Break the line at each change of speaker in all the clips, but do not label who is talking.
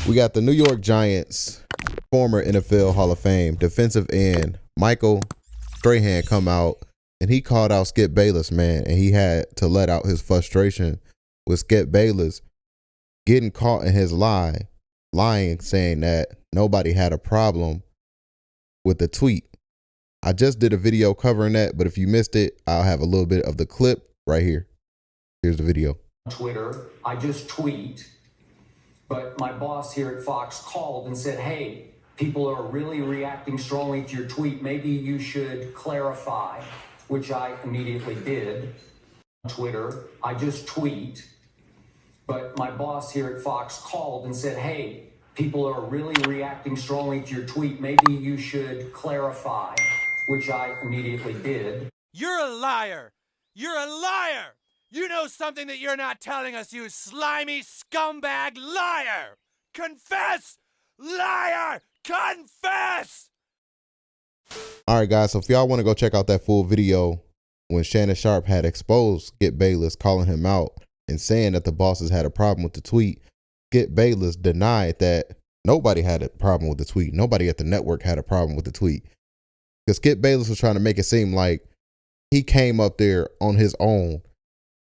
We got the New York Giants, former NFL Hall of Fame defensive end Michael Strahan come out, and he called out Skip Bayless, man, and he had to let out his frustration with Skip Bayless getting caught in his lying, saying that nobody had a problem with the tweet. I just did a video covering that, but if you missed it, I'll have a little bit of the clip right here. Here's the video.
Twitter, I just tweet, but my boss here at Fox called and said, hey, people are really reacting strongly to your tweet. Maybe you should clarify, which I immediately did. Twitter, I just tweet, but my boss here at Fox called and said, hey, people are really reacting strongly to your tweet. Maybe you should clarify, which I immediately did.
You're a liar. You're a liar. You know something that you're not telling us, you slimy scumbag liar. Confess, liar, confess.
All right, guys, so if y'all want to go check out that full video when Shannon Sharpe had exposed Skip Bayless, calling him out and saying that the bosses had a problem with the tweet, Skip Bayless denied that nobody had a problem with the tweet. Nobody at the network had a problem with the tweet. Because Skip Bayless was trying to make it seem like he came up there on his own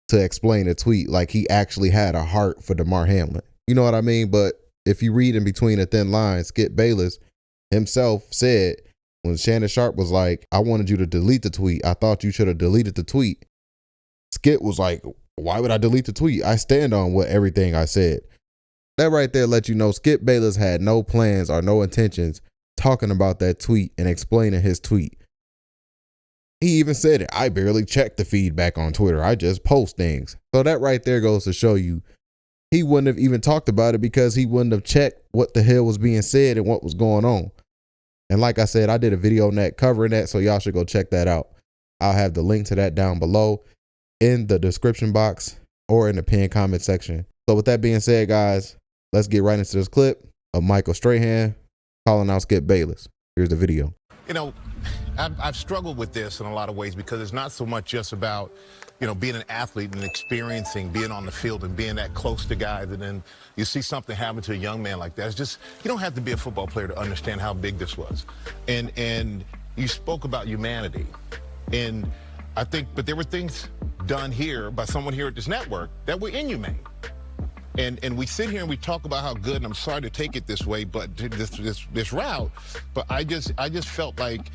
to explain the tweet, like he actually had a heart for Damar Hamlin. You know what I mean? But if you read in between the thin lines, Skip Bayless himself said when Shannon Sharpe was like, I wanted you to delete the tweet. I thought you should have deleted the tweet. Skip was like, why would I delete the tweet? I stand on everything I said. That right there let you know Skip Bayless had no plans or no intentions talking about that tweet and explaining his tweet. He even said it. I barely check the feedback on Twitter. I just post things. So that right there goes to show you he wouldn't have even talked about it because he wouldn't have checked what the hell was being said and what was going on. And like I said, I did a video on that covering that, so y'all should go check that out. I'll have the link to that down below in the description box or in the pinned comment section. So with that being said, guys, let's get right into this clip of Michael Strahan calling out Skip Bayless. Here's the video.
You know, I've struggled with this in a lot of ways because it's not so much just about, you know, being an athlete and experiencing being on the field and being that close to guys, and then you see something happen to a young man like that. It's just, you don't have to be a football player to understand how big this was. And you spoke about humanity, and I think, but there were things done here by someone here at this network that were inhumane. And we sit here and we talk about how good, and I'm sorry to take it this way, but this route, but I just felt like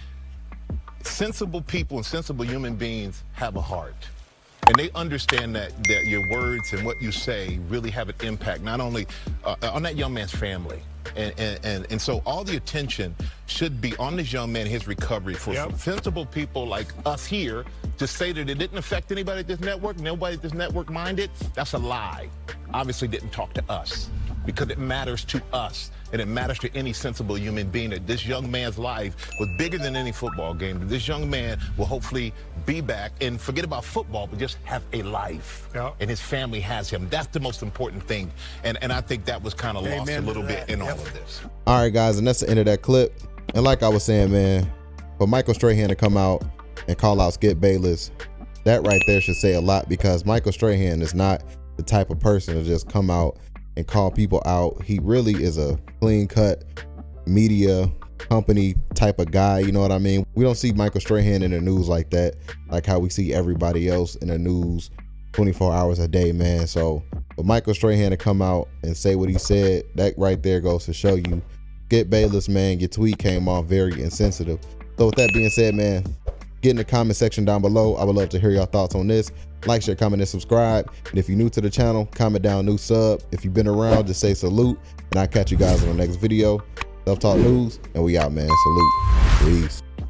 sensible people and sensible human beings have a heart. And they understand that your words and what you say really have an impact, not only on that young man's family. And so all the attention should be on this young man, his recovery. For sensible people like us here to say that it didn't affect anybody at this network, nobody at this network minded, that's a lie. Obviously didn't talk to us, because it matters to us, and it matters to any sensible human being that this young man's life was bigger than any football game. This young man will hopefully be back and forget about football, but just have a life. And his family has him. That's the most important thing. And I think that was kind of lost a little bit in all of this.
All right, guys, and that's the end of that clip. And like I was saying, man, for Michael Strahan to come out and call out Skip Bayless, that right there should say a lot, because Michael Strahan is not the type of person to just come out and call people out. He really is a clean-cut media company type of guy, you know what I mean? We don't see Michael Strahan in the news like that, like how we see everybody else in the news 24 hours a day, man. So for Michael Strahan to come out and say what he said, that right there goes to show you, Skip Bayless, man, your tweet came off very insensitive. So with that being said, man, get in the comment section down below. I would love to hear your thoughts on this. Like, share, comment, and subscribe. And if you're new to the channel, comment down new sub. If you've been around, just say salute. And I'll catch you guys in the next video. Self Talk News, and we out, man. Salute. Peace.